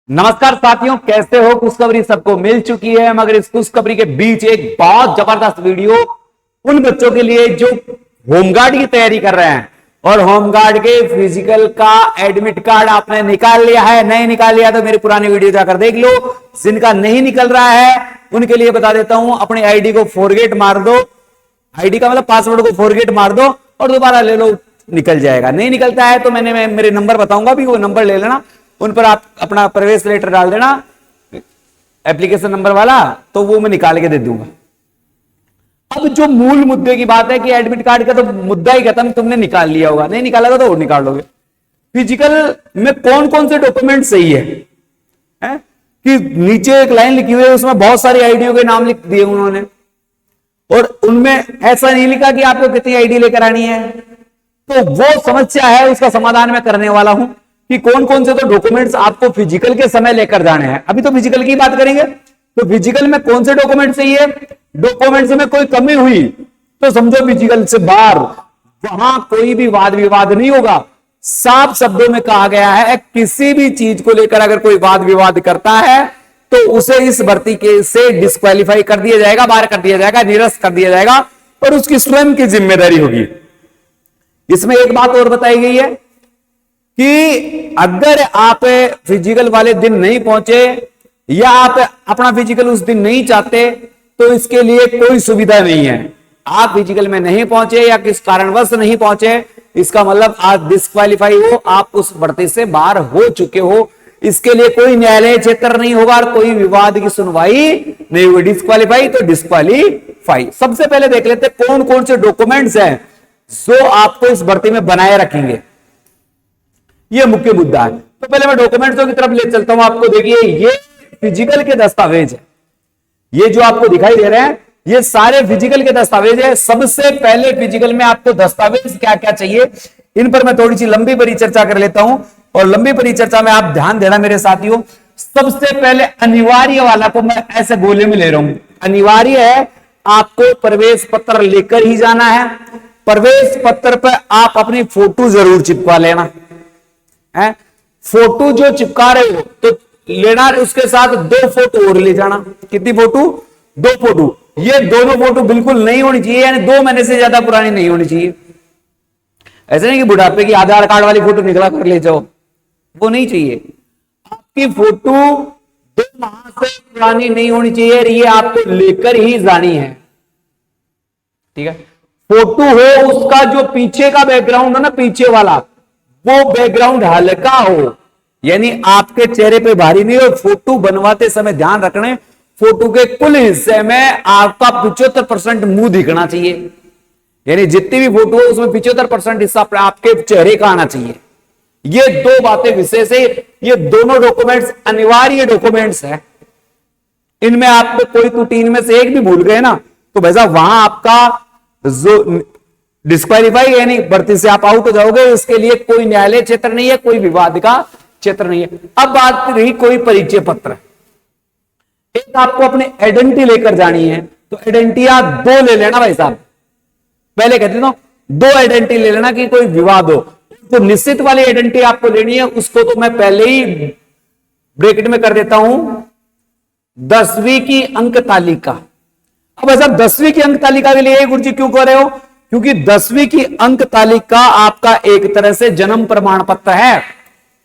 नमस्कार साथियों, कैसे हो। खुशखबरी सबको मिल चुकी है, मगर इस खुशखबरी के बीच एक बहुत जबरदस्त वीडियो उन बच्चों के लिए जो होमगार्ड की तैयारी कर रहे हैं और होमगार्ड के फिजिकल का एडमिट कार्ड आपने निकाल लिया है। नहीं निकाल लिया तो मेरी पुरानी वीडियो जाकर देख लो। जिनका नहीं निकल रहा है उनके लिए बता देता हूं, अपनी आईडी को फॉरगेट मार दो। आईडी का मतलब पासवर्ड को फॉरगेट मार दो और दोबारा ले लो, निकल जाएगा। नहीं निकलता है तो मैं मेरे नंबर बताऊंगा, भी वो नंबर ले लेना, उन पर आप अपना प्रवेश लेटर डाल देना, एप्लीकेशन नंबर वाला, तो वो मैं निकाल के दे दूंगा। अब जो मूल मुद्दे की बात है कि एडमिट कार्ड का तो मुद्दा ही खत्म, तुमने निकाल लिया होगा, नहीं निकाला तो और निकाल लोगे। फिजिकल में कौन कौन से डॉक्यूमेंट सही है, कि नीचे एक लाइन लिखी हुई है, उसमें बहुत सारी आईडियों के नाम लिख दिए उन्होंने, और उनमें ऐसा नहीं लिखा कि आपको कितनी आईडी लेकर आनी है। तो वो समस्या है, उसका समाधान मैं करने वाला हूं कि कौन कौन से तो डॉक्यूमेंट्स आपको फिजिकल के समय लेकर जाने हैं। अभी तो फिजिकल की बात करेंगे, तो फिजिकल में कौन से डॉक्यूमेंट चाहिए। डॉक्यूमेंट्स में कोई कमी हुई तो समझो फिजिकल से बाहर, वहां कोई भी वाद विवाद नहीं होगा। साफ शब्दों में कहा गया है, किसी भी चीज को लेकर अगर कोई वाद विवाद करता है तो उसे इस भर्ती के से डिस्क्वालीफाई कर दिया जाएगा, बाहर कर दिया जाएगा, निरस्त कर दिया जाएगा, और उसकी स्वयं की जिम्मेदारी होगी। इसमें एक बात और बताई गई है कि अगर आप फिजिकल वाले दिन नहीं पहुंचे या आप अपना फिजिकल उस दिन नहीं चाहते तो इसके लिए कोई सुविधा नहीं है। आप फिजिकल में नहीं पहुंचे या किस कारणवश नहीं पहुंचे, इसका मतलब आप डिस्क्वालीफाई हो, आप उस भर्ती से बाहर हो चुके हो। इसके लिए कोई न्यायालय क्षेत्र नहीं होगा और कोई विवाद की सुनवाई नहीं होगी। डिस्क्वालीफाई तो डिस्क्वालीफाई। सबसे पहले देख लेते कौन कौन से डॉक्यूमेंट्स हैं जो आपको इस भर्ती में बनाए रखेंगे, ये मुख्य मुद्दा है। तो पहले मैं डॉक्यूमेंट्सों की तरफ ले चलता हूं आपको। देखिए, ये फिजिकल के दस्तावेज है, ये जो आपको दिखाई दे रहे हैं ये सारे फिजिकल के दस्तावेज है। सबसे पहले फिजिकल में आपको दस्तावेज क्या क्या चाहिए, इन पर मैं थोड़ी सी लंबी परिचर्चा कर लेता हूं, और लंबी परिचर्चा में आप ध्यान देना मेरे साथियों। सबसे पहले अनिवार्य वाला को मैं ऐसे गोले में ले रहा हूं। अनिवार्य है, आपको प्रवेश पत्र लेकर ही जाना है। प्रवेश पत्र पर आप अपनी फोटो जरूर चिपका लेना है। फोटो जो चिपका रहे हो तो लेना, उसके साथ 2 फोटो और ले जाना। कितनी फोटो? 2 फोटो। ये दोनों फोटो बिल्कुल नहीं होनी चाहिए, यानी 2 महीने से ज्यादा पुरानी नहीं होनी चाहिए। ऐसे नहीं कि बुढ़ापे की आधार कार्ड वाली फोटो निकला कर ले जाओ, वो नहीं चाहिए। आपकी फोटो 2 माह से पुरानी नहीं होनी चाहिए, ये आपको लेकर ही जानी है, ठीक है। फोटो हो, उसका जो पीछे का बैकग्राउंड है ना, पीछे वाला, वो बैकग्राउंड हल्का हो, यानी आपके चेहरे पे भारी नहीं हो। फोटो बनवाते समय ध्यान रखना, फोटो के कुल हिस्से में आपका 75% मुंह दिखना चाहिए, यानी जितनी भी फोटो है उसमें 75% हिस्सा आपके चेहरे का आना चाहिए। ये 2 बातें विशेष है। ये दोनों डॉक्यूमेंट्स अनिवार्य डॉक्यूमेंट्स है। इनमें आप कोई त्रुटि इनमें से एक भी भूल गए ना तो भाई साहब वहां आपका जो डिस्क्वालीफाई, यानी भर्ती से आप आउट हो जाओगे। इसके लिए कोई न्यायालय क्षेत्र नहीं है, कोई विवाद का क्षेत्र नहीं है। अब बात रही कोई परिचय पत्र। एक आपको अपनी आइडेंटिटी लेकर जानी है, तो आइडेंटिटी आप 2 ले लेना भाई साहब। पहले कहते थे 2 आइडेंटिटी ले लेना कि कोई विवाद हो। तो निश्चित वाली आइडेंटिटी आपको लेनी है, उसको तो मैं पहले ही ब्रैकेट में कर देता हूं, 10वीं की अंक तालिका। अब ऐसा 10वीं की अंक तालिका के लिए गुरुजी क्यों कर रहे हो? क्योंकि 10वीं की अंक तालिका आपका एक तरह से जन्म प्रमाण पत्र है,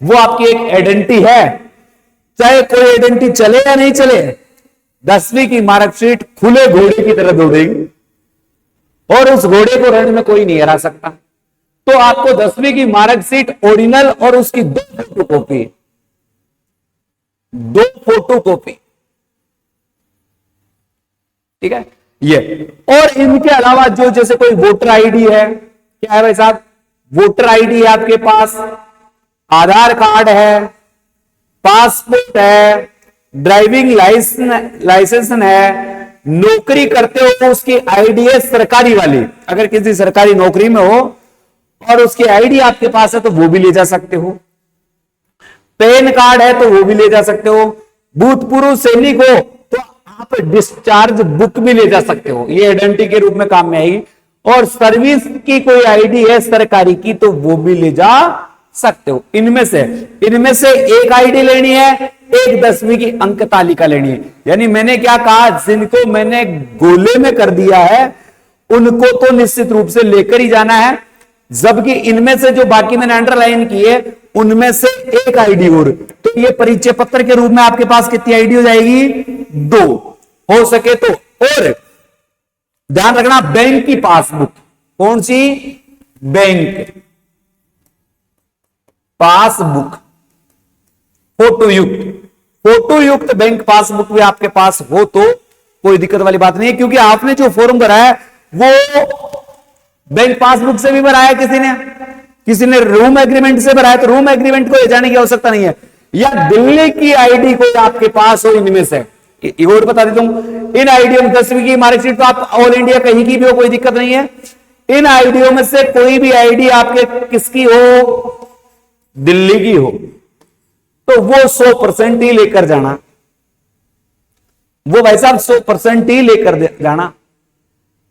वो आपकी एक आइडेंटिटी है। चाहे कोई आइडेंटिटी चले या नहीं चले, 10वीं की मार्कशीट खुले घोड़े की तरह दौड़ेगी और उस घोड़े को रण में कोई नहीं हरा सकता। तो आपको 10वीं की मार्कशीट ओरिजिनल और उसकी 2 फोटोकॉपी, 2 फोटोकॉपी, ठीक है ये। और इनके अलावा जो जैसे कोई वोटर आईडी है, क्या है भाई साहब, वोटर आईडी है आपके पास, आधार कार्ड है, पासपोर्ट है, ड्राइविंग लाइसेंस है, नौकरी करते हो तो उसकी आईडी है सरकारी वाली, अगर किसी सरकारी नौकरी में हो और उसकी आईडी आपके पास है तो वो भी ले जा सकते हो। पैन कार्ड है तो वो भी ले जा सकते हो। भूतपूर्व सैनिक हो तो आप डिस्चार्ज बुक भी ले जा सकते हो, ये आइडेंटिटी के रूप में काम में आएगी। और सर्विस की कोई आईडी है सरकारी की तो वो भी ले जा सकते हो। इनमें से एक आईडी लेनी है, 1/10वीं की अंक तालिका लेनी है। यानी मैंने क्या कहा, जिनको मैंने गोले में कर दिया है उनको तो निश्चित रूप से लेकर ही जाना है, जबकि इनमें से जो बाकी मैंने अंडरलाइन की है उनमें से एक आईडी और, तो ये परिचय पत्र के रूप में आपके पास कितनी आईडी हो जाएगी, 2 हो सके तो। और ध्यान रखना, बैंक की पासबुक, कौन सी, बैंक पासबुक फोटो युक्त बैंक पासबुक भी आपके पास हो तो कोई दिक्कत वाली बात नहीं है, क्योंकि आपने जो फॉर्म भरा है वो बैंक पासबुक से भी भरा है, किसी ने रूम एग्रीमेंट से भरा है, तो रूम एग्रीमेंट को ले जाने की आवश्यकता नहीं है, या दिल्ली की आईडी कोई आपके पास हो इनमें से। और बता देता हूं, इन आईडियो में 10वीं की मार्कशीट तो आप ऑल इंडिया कहीं की भी हो, कोई दिक्कत नहीं है। इन आईडियो में से कोई भी आईडी आपके किसकी हो, दिल्ली की हो, तो वो 100% ही लेकर जाना, वो भाई साहब 100% ही लेकर जाना।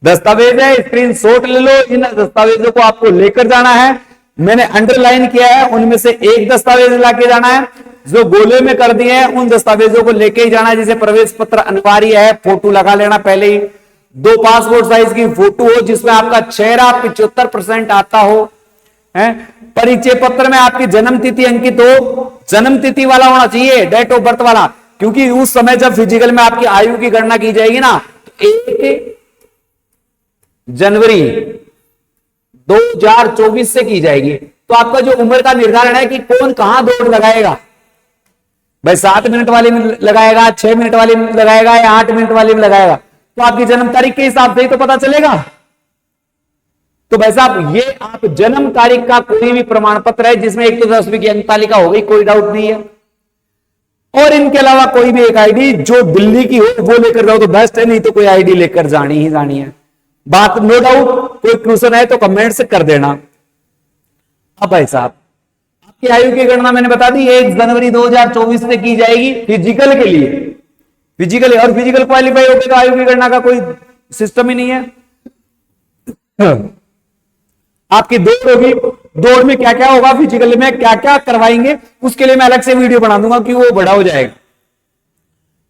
दस्तावेज है, स्क्रीनशॉट ले लो, इन दस्तावेजों को आपको लेकर जाना है। मैंने अंडरलाइन किया है, उनमें से एक दस्तावेज लाके जाना है, जो गोले में कर दिए हैं उन दस्तावेजों को लेके ही जाना है। जैसे प्रवेश पत्र अनिवार्य है, फोटो लगा लेना पहले ही, 2 पासपोर्ट साइज की फोटो हो जिसमें आपका चेहरा 75% आता हो, है। परिचय पत्र में आपकी जन्म तिथि अंकित हो, जन्म तिथि वाला होना चाहिए, डेट ऑफ बर्थ वाला, क्योंकि उस समय जब फिजिकल में आपकी आयु की गणना की जाएगी ना, तो 1 जनवरी 2024 से की जाएगी। तो आपका जो उम्र का निर्धारण है कि कौन कहां दौड़ लगाएगा, भाई 7 मिनट वाली में लगाएगा, 6 मिनट वाली में लगाएगा, या 8 मिनट वाली में लगाएगा, तो आपकी जन्म तारीख के हिसाब से ही तो पता चलेगा। तो भाई साहब ये आप जन्म तारीख का कोई भी प्रमाण पत्र है जिसमें एक तो 10वीं की अंक तालिका हो गई, कोई डाउट नहीं है, और इनके अलावा कोई भी एक आईडी जो दिल्ली की हो वो लेकर जाओ तो बेस्ट है, नहीं तो कोई आईडी लेकर जानी ही जानी है। बात नो डाउट, कोई क्वेश्चन है तो कमेंट से कर देना। अब भाई साहब आपकी आयु की गणना मैंने बता दी 1 जनवरी 2024 से की जाएगी फिजिकल के लिए, फिजिकल, और फिजिकल क्वालिफाई हो गए तो आयु की गणना का कोई सिस्टम ही नहीं है। आपकी दौड़ होगी, दौड़ में क्या क्या होगा, फिजिकल में क्या क्या करवाएंगे, उसके लिए मैं अलग से वीडियो बना दूंगा कि वो बड़ा हो जाएगा।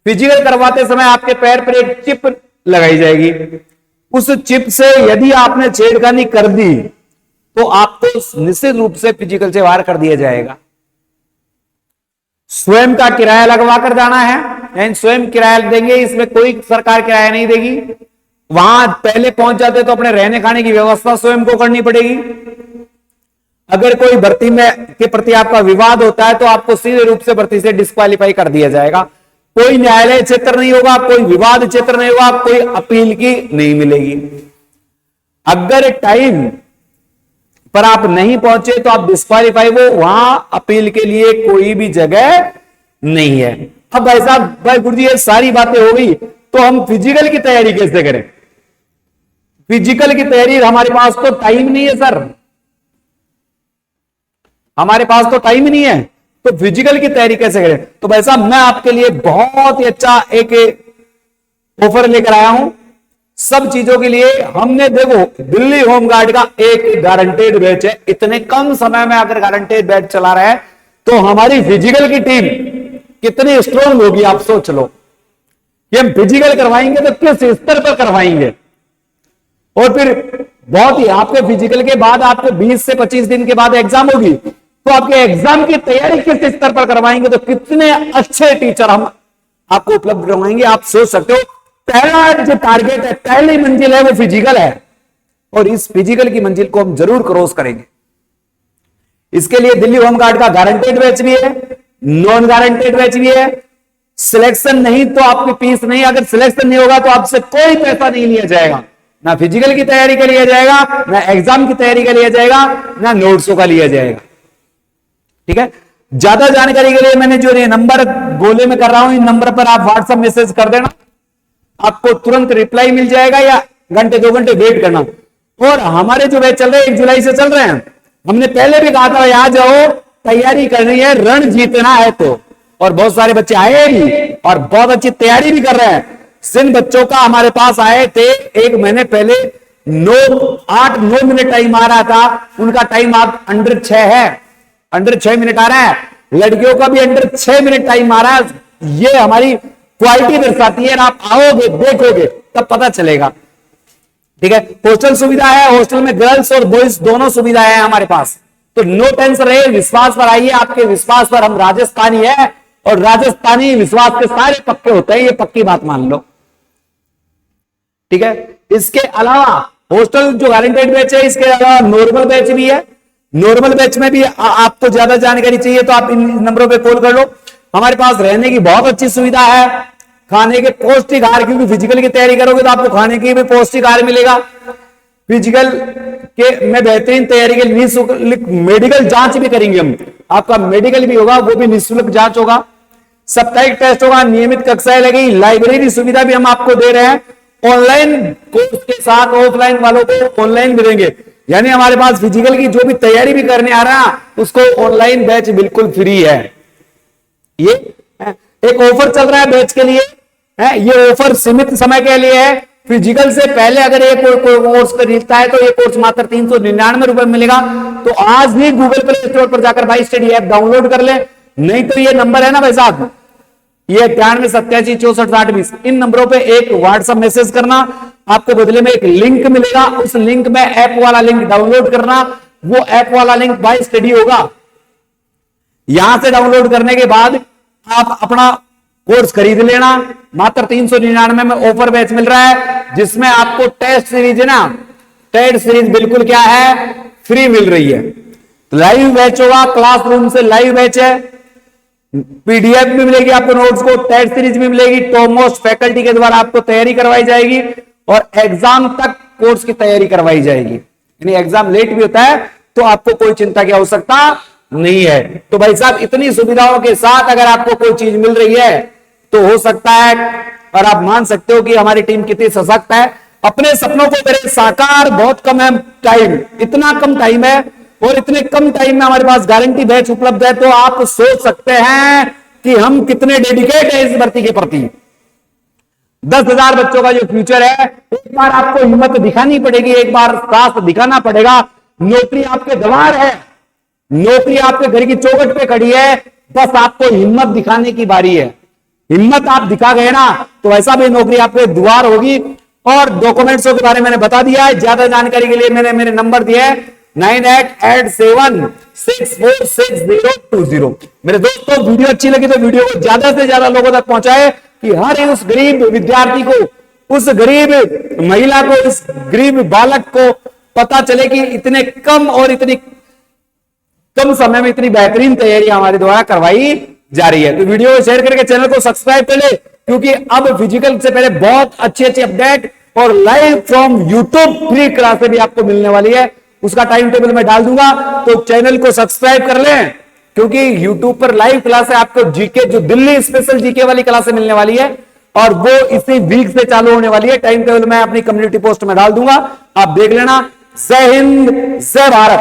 फिजिकल करवाते समय आपके पैर पर एक चिप लगाई जाएगी, उस चिप से यदि आपने छेड़खानी कर दी तो आपको निश्चित रूप से फिजिकल से बाहर कर दिया जाएगा। स्वयं का किराया लगवा कर जाना है, यानी स्वयं किराया देंगे, इसमें कोई सरकार किराया नहीं देगी। वहां पहले पहुंच जाते तो अपने रहने खाने की व्यवस्था स्वयं को करनी पड़ेगी। अगर कोई भर्ती में के प्रति आपका विवाद होता है तो आपको सीधे रूप से भर्ती से डिस्क्वालीफाई कर दिया जाएगा। कोई न्यायालय क्षेत्र नहीं होगा, कोई विवाद क्षेत्र नहीं होगा, कोई अपील की नहीं मिलेगी। अगर टाइम पर आप नहीं पहुंचे तो आप डिस्क्वालीफाई हो, वहां अपील के लिए कोई भी जगह नहीं है। अब भाई साहब, भाई गुरुजी ये सारी बातें हो गई, तो हम फिजिकल की तैयारी कैसे करें? फिजिकल की तैयारी हमारे पास तो टाइम नहीं है सर, हमारे पास तो टाइम ही नहीं है, तो फिजिकल की तैयारी कैसे करें? तो भाई साहब मैं आपके लिए बहुत ही अच्छा एक ऑफर लेकर आया हूं। सब चीजों के लिए हमने देखो दिल्ली होमगार्ड का एक गारंटेड बैच है। इतने कम समय में अगर गारंटेड बैच चला रहा है तो हमारी फिजिकल की टीम कितनी स्ट्रांग होगी आप सोच लो। कि हम फिजिकल करवाएंगे तो किस स्तर पर करवाएंगे, और फिर बहुत ही आपके फिजिकल के बाद आपको 20 से 25 दिन के बाद एग्जाम होगी, तो आपके एग्जाम की तैयारी किस स्तर पर करवाएंगे, तो कितने अच्छे टीचर हम आपको उपलब्ध करवाएंगे। आप सोच सकते हो पहला जो टारगेट है, पहली मंजिल है वो फिजिकल है, और इस फिजिकल की मंजिल को हम जरूर क्रॉस करेंगे। इसके लिए दिल्ली होमगार्ड का गारंटेड बैच भी है, नॉन गारंटेड बैच भी है। सिलेक्शन नहीं तो आपकी फीस नहीं, अगर सिलेक्शन नहीं होगा तो आपसे कोई पैसा नहीं लिया जाएगा, ना फिजिकल की तैयारी का लिया जाएगा, ना एग्जाम की तैयारी का लिया जाएगा, ना नोट्सों का लिया जाएगा। ठीक है, ज्यादा जानकारी के लिए मैंने जो ये नंबर गोले में कर रहा हूं, इन नंबर पर आप व्हाट्सएप मैसेज कर देना, आपको तुरंत रिप्लाई मिल जाएगा, या घंटे 2 घंटे वेट करना। और हमारे जो बैच चल रहे हैं 1 जुलाई से चल रहे हैं, हमने पहले भी कहा था आ जाओ, तैयारी करनी है, रण जीतना है तो। और बहुत सारे बच्चे आए भी और बहुत अच्छी तैयारी भी कर रहे हैं। जिन बच्चों का हमारे पास आए थे 1 महीने पहले 8-9 मिनट टाइम आ रहा था, उनका टाइम आप अंडर 6 है, अंडर 6 मिनट आ रहा है। लड़कियों का भी अंडर 6 मिनट टाइम मारा है। ये हमारी क्वालिटी दर्शाती है। आप आओगे, देखोगे, तब पता चलेगा। ठीक है, हॉस्टल सुविधा है, हॉस्टल में गर्ल्स और बॉयज दोनों सुविधाएं हैं हमारे पास। तो नो टेंशन रहे, विश्वास पर आइए। आपके विश्वास पर, हम राजस्थानी है और राजस्थानी विश्वास के सारे पक्के होते हैं, ये पक्की बात मान लो। ठीक है, इसके अलावा हॉस्टल जो गारंटेड बैच है, इसके अलावा नॉर्मल बैच भी है। नॉर्मल बैच में भी आपको ज्यादा जानकारी चाहिए तो आप इन नंबरों पे कॉल कर लो। हमारे पास रहने की बहुत अच्छी सुविधा है, खाने के पौष्टिक आहार, क्योंकि फिजिकल की तैयारी करोगे तो आपको खाने की भी पौष्टिक आहार मिलेगा। फिजिकल के में बेहतरीन तैयारी के लिए निःशुल्क मेडिकल जांच भी करेंगे हम। आपका मेडिकल भी होगा, वो भी निःशुल्क जांच होगा। साप्ताहिक टेस्ट होगा, नियमित कक्षाएं लगेगी, लाइब्रेरी सुविधा भी हम आपको दे रहे हैं। ऑनलाइन कोर्स के साथ ऑफलाइन वालों को ऑनलाइन भी देंगे, यानी हमारे पास फिजिकल की जो भी तैयारी भी करने आ रहा है उसको ऑनलाइन बैच बिल्कुल फ्री है। ये एक ऑफर चल रहा है बैच के लिए है, ये ऑफर सीमित समय के लिए है। फिजिकल से पहले अगर ये कोई कोर्स खरीदता है तो ये कोर्स मात्र 399 रुपए में मिलेगा। तो आज ही गूगल प्ले स्टोर पर जाकर भाई स्टडी ऐप डाउनलोड कर ले, नहीं तो ये नंबर है ना भाई साहब, ये 9387646020, इन नंबरों पे एक व्हाट्सएप मैसेज करना, आपको बदले में एक लिंक मिलेगा, उस लिंक में ऐप वाला लिंक डाउनलोड करना। वो ऐप वाला लिंक बाय स्टडी होगा। यहां से डाउनलोड करने के बाद आप अपना कोर्स खरीद लेना। मात्र 399 में ऑफर बैच मिल रहा है, जिसमें आपको टेस्ट सीरीज है ना, टेस्ट सीरीज बिल्कुल क्या है, फ्री मिल रही है। लाइव बैच होगा, क्लासरूम से लाइव बैच है, पीडीएफ भी मिलेगी आपको, नोट्स को, टेस्ट सीरीज भी मिलेगी। टॉप मोस्ट फैकल्टी के द्वारा आपको तैयारी करवाई जाएगी और एग्जाम तक कोर्स की तैयारी करवाई जाएगी। यानी एग्जाम लेट भी होता है तो आपको कोई चिंता की आवश्यकता नहीं है। तो भाई साहब, इतनी सुविधाओं के साथ अगर आपको कोई चीज मिल रही है तो हो सकता है और आप मान सकते हो कि हमारी टीम कितनी सशक्त है। अपने सपनों को करें साकार, बहुत कम है टाइम, इतना कम टाइम है और इतने कम टाइम में हमारे पास गारंटी बैच उपलब्ध है। तो आप सोच सकते हैं कि हम कितने डेडिकेट हैं इस भर्ती के प्रति। 10,000 बच्चों का जो फ्यूचर है, एक बार आपको हिम्मत दिखानी पड़ेगी, एक बार साहस दिखाना पड़ेगा। नौकरी आपके द्वार है, नौकरी आपके घर की चौखट पे खड़ी है, बस आपको हिम्मत दिखाने की बारी है। हिम्मत आप दिखा गए ना तो वैसा भी नौकरी आपके द्वार होगी। और डॉक्यूमेंट्सों के बारे में मैंने बता दिया है। ज्यादा जानकारी के लिए मैंने मेरे नंबर दिया है 9887646020। मेरे दोस्तों, वीडियो अच्छी लगी तो वीडियो को ज्यादा से ज्यादा लोगों तक पहुंचाए कि हर उस गरीब विद्यार्थी को, उस गरीब महिला को, इस गरीब बालक को पता चले कि इतने कम और इतनी कम समय में इतनी बेहतरीन तैयारी हमारे द्वारा करवाई जा रही है। तो वीडियो को शेयर करके चैनल को सब्सक्राइब कर ले, क्योंकि अब फिजिकल से पहले बहुत अच्छी अच्छी अपडेट और लाइव फ्रॉम यूट्यूब फ्री क्लासें भी आपको मिलने वाली है। उसका टाइम टेबल मैं डाल दूंगा, तो चैनल को सब्सक्राइब कर लें, क्योंकि यूट्यूब पर लाइव क्लासें आपको जीके, जो दिल्ली स्पेशल जीके वाली क्लासें मिलने वाली है और वो इसी वीक से चालू होने वाली है। टाइम टेबल मैं अपनी कम्युनिटी पोस्ट में डाल दूंगा, आप देख लेना। जय हिंद, जय भारत।